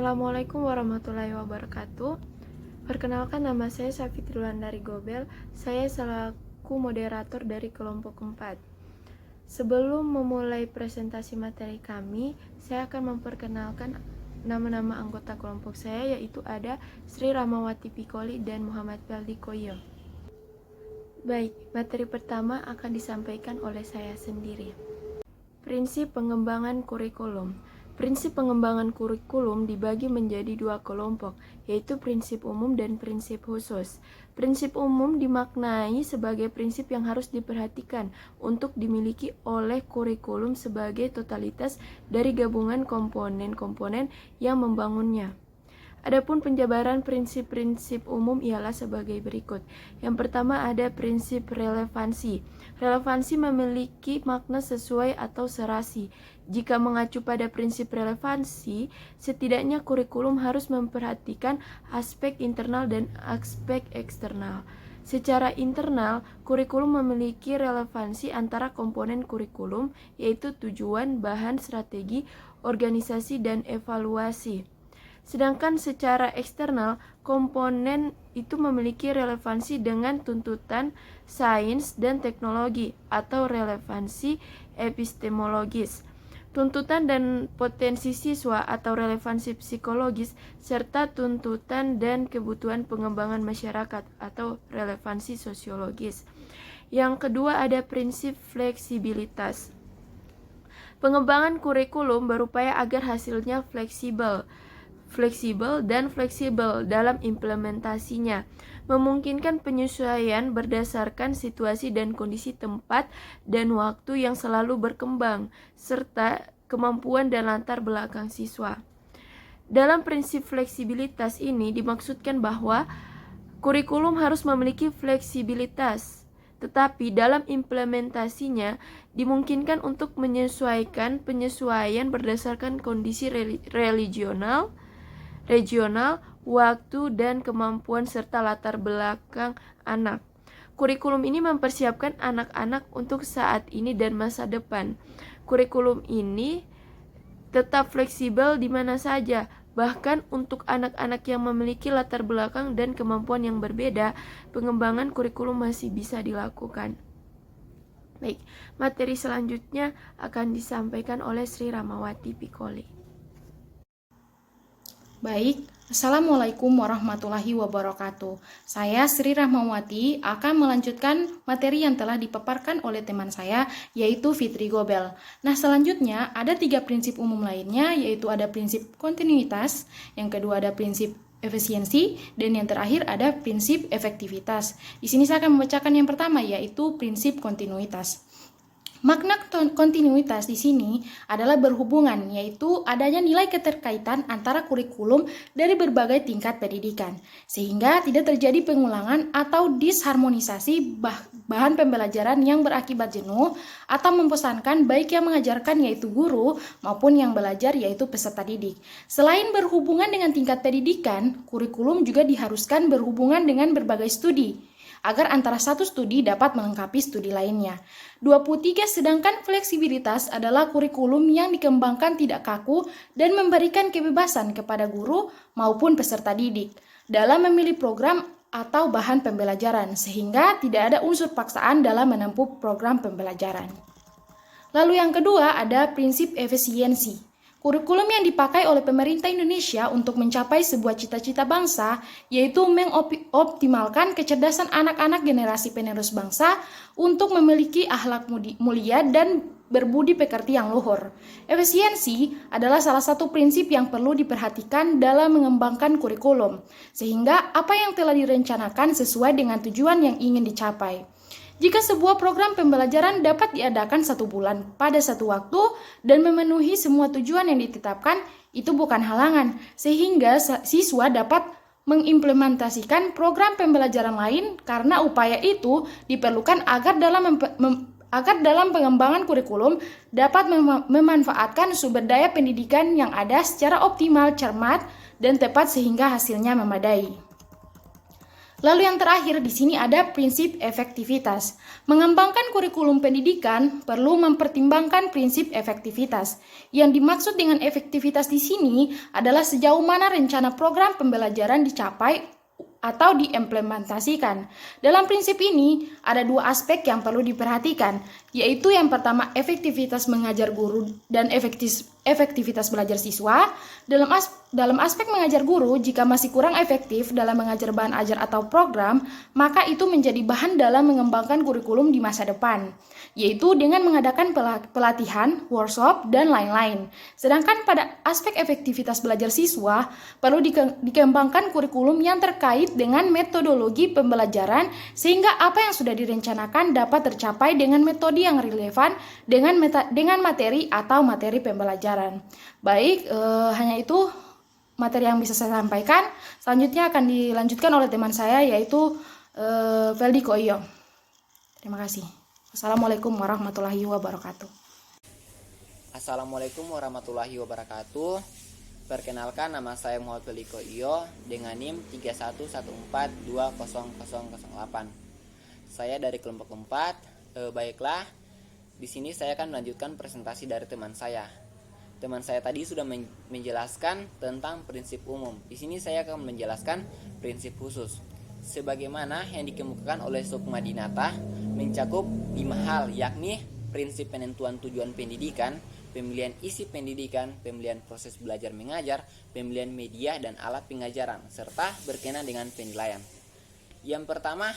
Assalamualaikum warahmatullahi wabarakatuh. Perkenalkan, nama saya Safitri Wulandari Gobel. Saya selaku moderator dari kelompok 4. Sebelum memulai presentasi materi kami, saya akan memperkenalkan nama-nama anggota kelompok saya, yaitu ada Sri Rahmawati Pikoli dan Muhammad Peldi Koyo. Baik, materi pertama akan disampaikan oleh saya sendiri. Prinsip pengembangan kurikulum. Prinsip pengembangan kurikulum dibagi menjadi dua kelompok, yaitu prinsip umum dan prinsip khusus. Prinsip umum dimaknai sebagai prinsip yang harus diperhatikan untuk dimiliki oleh kurikulum sebagai totalitas dari gabungan komponen-komponen yang membangunnya. Adapun penjabaran prinsip-prinsip umum ialah sebagai berikut. Yang pertama ada prinsip relevansi. Relevansi memiliki makna sesuai atau serasi. Jika mengacu pada prinsip relevansi, setidaknya kurikulum harus memperhatikan aspek internal dan aspek eksternal. Secara internal, kurikulum memiliki relevansi antara komponen kurikulum, yaitu tujuan, bahan, strategi, organisasi, dan evaluasi. Sedangkan secara eksternal, komponen itu memiliki relevansi dengan tuntutan sains dan teknologi atau relevansi epistemologis, tuntutan dan potensi siswa atau relevansi psikologis, serta tuntutan dan kebutuhan pengembangan masyarakat atau relevansi sosiologis. Yang kedua ada prinsip fleksibilitas. Pengembangan kurikulum berupaya agar hasilnya fleksibel dan fleksibel dalam implementasinya, memungkinkan penyesuaian berdasarkan situasi dan kondisi tempat dan waktu yang selalu berkembang, serta kemampuan dan latar belakang siswa. Dalam prinsip fleksibilitas ini dimaksudkan bahwa kurikulum harus memiliki fleksibilitas, tetapi dalam implementasinya dimungkinkan untuk menyesuaikan penyesuaian berdasarkan kondisi regional, waktu, dan kemampuan serta latar belakang anak. Kurikulum ini mempersiapkan anak-anak untuk saat ini dan masa depan. Kurikulum ini tetap fleksibel di mana saja, bahkan untuk anak-anak yang memiliki latar belakang dan kemampuan yang berbeda, pengembangan kurikulum masih bisa dilakukan. Baik, materi selanjutnya akan disampaikan oleh Sri Rahmawati Pikoli. Baik, Assalamualaikum warahmatullahi wabarakatuh. Saya Sri Rahmawati akan melanjutkan materi yang telah dipaparkan oleh teman saya, yaitu Fitri Gobel. Nah, selanjutnya ada 3 prinsip umum lainnya, yaitu ada prinsip kontinuitas, yang kedua ada prinsip efisiensi, dan yang terakhir ada prinsip efektivitas. Di sini saya akan membacakan yang pertama, yaitu prinsip kontinuitas. Makna kontinuitas di sini adalah berhubungan, yaitu adanya nilai keterkaitan antara kurikulum dari berbagai tingkat pendidikan, sehingga tidak terjadi pengulangan atau disharmonisasi bahan pembelajaran yang berakibat jenuh atau membosankan baik yang mengajarkan yaitu guru maupun yang belajar yaitu peserta didik. Selain berhubungan dengan tingkat pendidikan, kurikulum juga diharuskan berhubungan dengan berbagai studi, agar antara satu studi dapat melengkapi studi lainnya. 23. Sedangkan fleksibilitas adalah kurikulum yang dikembangkan tidak kaku dan memberikan kebebasan kepada guru maupun peserta didik dalam memilih program atau bahan pembelajaran, sehingga tidak ada unsur paksaan dalam menempuh program pembelajaran. Lalu yang kedua ada prinsip efisiensi. Kurikulum yang dipakai oleh pemerintah Indonesia untuk mencapai sebuah cita-cita bangsa, yaitu mengoptimalkan kecerdasan anak-anak generasi penerus bangsa untuk memiliki akhlak mulia dan berbudi pekerti yang luhur. Efisiensi adalah salah satu prinsip yang perlu diperhatikan dalam mengembangkan kurikulum, sehingga apa yang telah direncanakan sesuai dengan tujuan yang ingin dicapai. Jika sebuah program pembelajaran dapat diadakan 1 bulan pada satu waktu dan memenuhi semua tujuan yang ditetapkan, itu bukan halangan, sehingga siswa dapat mengimplementasikan program pembelajaran lain karena upaya itu diperlukan agar dalam pengembangan kurikulum dapat memanfaatkan sumber daya pendidikan yang ada secara optimal, cermat, dan tepat sehingga hasilnya memadai. Lalu yang terakhir di sini ada prinsip efektivitas. Mengembangkan kurikulum pendidikan perlu mempertimbangkan prinsip efektivitas. Yang dimaksud dengan efektivitas di sini adalah sejauh mana rencana program pembelajaran dicapai atau diimplementasikan. Dalam prinsip ini, ada dua aspek yang perlu diperhatikan, yaitu yang pertama efektivitas mengajar guru dan efektivitas belajar siswa. Dalam aspek mengajar guru, jika masih kurang efektif dalam mengajar bahan ajar atau program, maka itu menjadi bahan dalam mengembangkan kurikulum di masa depan, yaitu dengan mengadakan pelatihan, workshop, dan lain-lain. Sedangkan pada aspek efektivitas belajar siswa, perlu dikembangkan kurikulum yang terkait dengan metodologi pembelajaran sehingga apa yang sudah direncanakan dapat tercapai dengan metode yang relevan dengan materi atau materi pembelajaran. Baik, hanya itu materi yang bisa saya sampaikan. Selanjutnya akan dilanjutkan oleh teman saya yaitu Feldi Koyo. Terima kasih. Assalamualaikum warahmatullahi wabarakatuh. Assalamualaikum warahmatullahi wabarakatuh. Perkenalkan, nama saya Muhammad Feldi Koyo dengan NIM 3114200008. Saya dari kelompok 4. Baiklah, di sini saya akan melanjutkan presentasi dari teman saya. Teman saya tadi sudah menjelaskan tentang prinsip umum. Di sini saya akan menjelaskan prinsip khusus. Sebagaimana yang dikemukakan oleh Sukma Dinata, mencakup 5 hal, yakni prinsip penentuan tujuan pendidikan, pemilihan isi pendidikan, pemilihan proses belajar mengajar, pemilihan media dan alat pengajaran, serta berkenaan dengan penilaian. Yang pertama,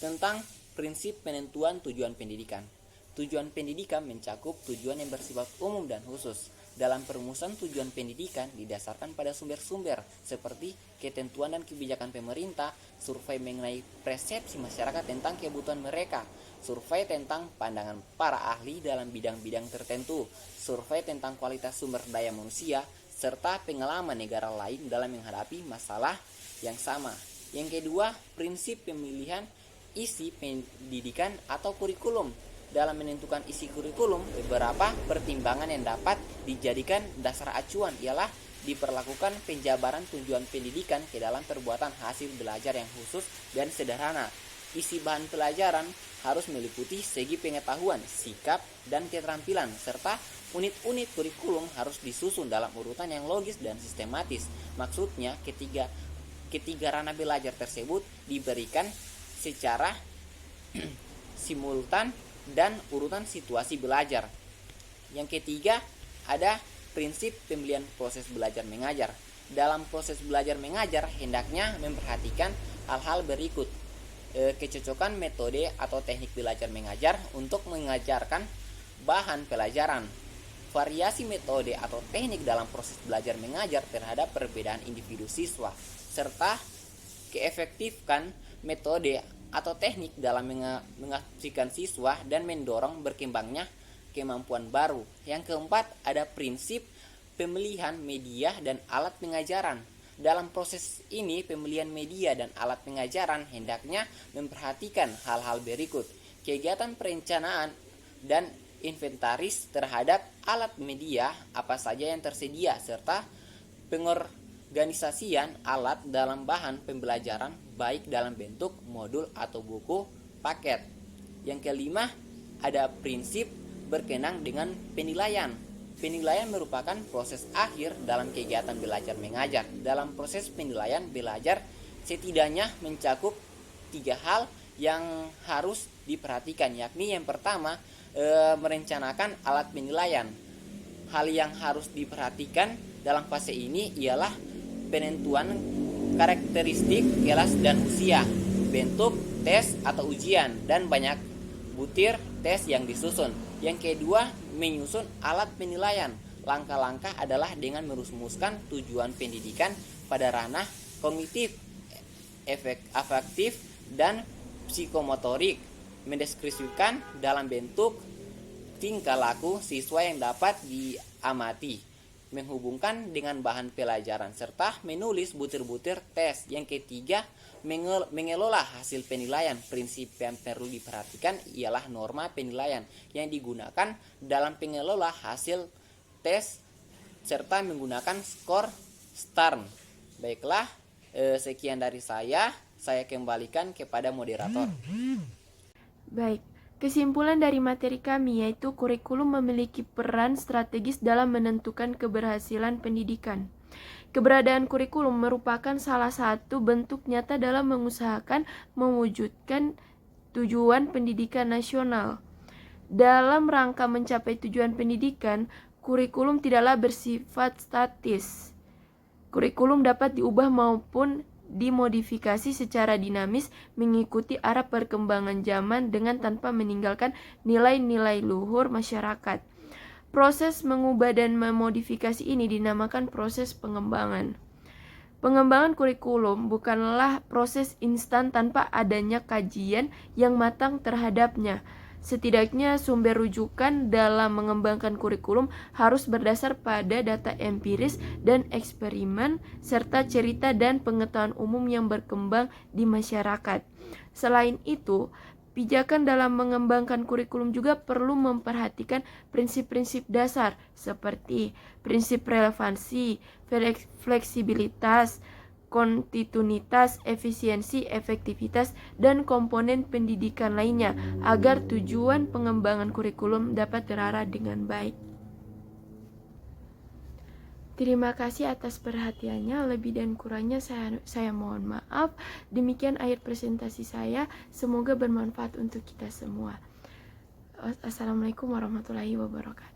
tentang prinsip penentuan tujuan pendidikan. Tujuan pendidikan mencakup tujuan yang bersifat umum dan khusus. Dalam perumusan tujuan pendidikan didasarkan pada sumber-sumber seperti ketentuan dan kebijakan pemerintah, survei mengenai persepsi masyarakat tentang kebutuhan mereka, survei tentang pandangan para ahli dalam bidang-bidang tertentu, survei tentang kualitas sumber daya manusia, serta pengalaman negara lain dalam menghadapi masalah yang sama. Yang kedua, prinsip pemilihan isi pendidikan atau kurikulum. Dalam menentukan isi kurikulum, beberapa pertimbangan yang dapat dijadikan dasar acuan ialah diperlakukan penjabaran tujuan pendidikan ke dalam perbuatan hasil belajar yang khusus dan sederhana. Isi bahan pelajaran harus meliputi segi pengetahuan, sikap, dan keterampilan, serta unit-unit kurikulum harus disusun dalam urutan yang logis dan sistematis. Maksudnya, ketiga ranah belajar tersebut diberikan secara simultan dan urutan situasi belajar. Yang ketiga, ada prinsip pemilihan proses belajar mengajar. Dalam proses belajar mengajar, hendaknya memperhatikan hal-hal berikut. Kecocokan metode atau teknik belajar mengajar untuk mengajarkan bahan pelajaran. Variasi metode atau teknik dalam proses belajar mengajar terhadap perbedaan individu siswa, serta keefektifan metode atau teknik dalam mengaktifkan siswa dan mendorong berkembangnya kemampuan baru. Yang keempat, ada prinsip pemilihan media dan alat pengajaran. Dalam proses ini, pemilihan media dan alat pengajaran hendaknya memperhatikan hal-hal berikut: kegiatan perencanaan dan inventaris terhadap alat media apa saja yang tersedia, serta pengorganisasian alat dalam bahan pembelajaran baik dalam bentuk modul atau buku paket. Yang kelima, ada prinsip berkenaan dengan penilaian. Penilaian merupakan proses akhir dalam kegiatan belajar mengajar. Dalam proses penilaian belajar setidaknya mencakup 3 hal yang harus diperhatikan, yakni yang pertama, merencanakan alat penilaian. Hal yang harus diperhatikan dalam fase ini ialah penentuan karakteristik kelas dan usia, bentuk tes atau ujian, dan banyak butir tes yang disusun. Yang kedua, menyusun alat penilaian. Langkah-langkah adalah dengan merumuskan tujuan pendidikan pada ranah kognitif, afektif, dan psikomotorik, mendeskripsikan dalam bentuk tingkah laku siswa yang dapat diamati, menghubungkan dengan bahan pelajaran, serta menulis butir-butir tes. Yang ketiga, mengelola hasil penilaian. Prinsip yang perlu diperhatikan ialah norma penilaian yang digunakan dalam pengelola hasil tes, serta menggunakan skor STARN. Baiklah, sekian dari saya. saya kembalikan kepada moderator. Baik, kesimpulan dari materi kami yaitu kurikulum memiliki peran strategis dalam menentukan keberhasilan pendidikan. Keberadaan kurikulum merupakan salah satu bentuk nyata dalam mengusahakan mewujudkan tujuan pendidikan nasional. Dalam rangka mencapai tujuan pendidikan, kurikulum tidaklah bersifat statis. Kurikulum dapat diubah maupun dimodifikasi secara dinamis mengikuti arah perkembangan zaman dengan tanpa meninggalkan nilai-nilai luhur masyarakat. Proses mengubah dan memodifikasi ini dinamakan proses pengembangan. Pengembangan kurikulum bukanlah proses instan tanpa adanya kajian yang matang terhadapnya. Setidaknya sumber rujukan dalam mengembangkan kurikulum harus berdasar pada data empiris dan eksperimen serta cerita dan pengetahuan umum yang berkembang di masyarakat. Selain itu, pijakan dalam mengembangkan kurikulum juga perlu memperhatikan prinsip-prinsip dasar seperti prinsip relevansi, fleksibilitas, kontinuitas, efisiensi, efektivitas, dan komponen pendidikan lainnya agar tujuan pengembangan kurikulum dapat terarah dengan baik. Terima kasih atas perhatiannya. Lebih dan kurangnya saya mohon maaf. Demikian akhir presentasi saya. Semoga bermanfaat untuk kita semua. Assalamualaikum warahmatullahi wabarakatuh.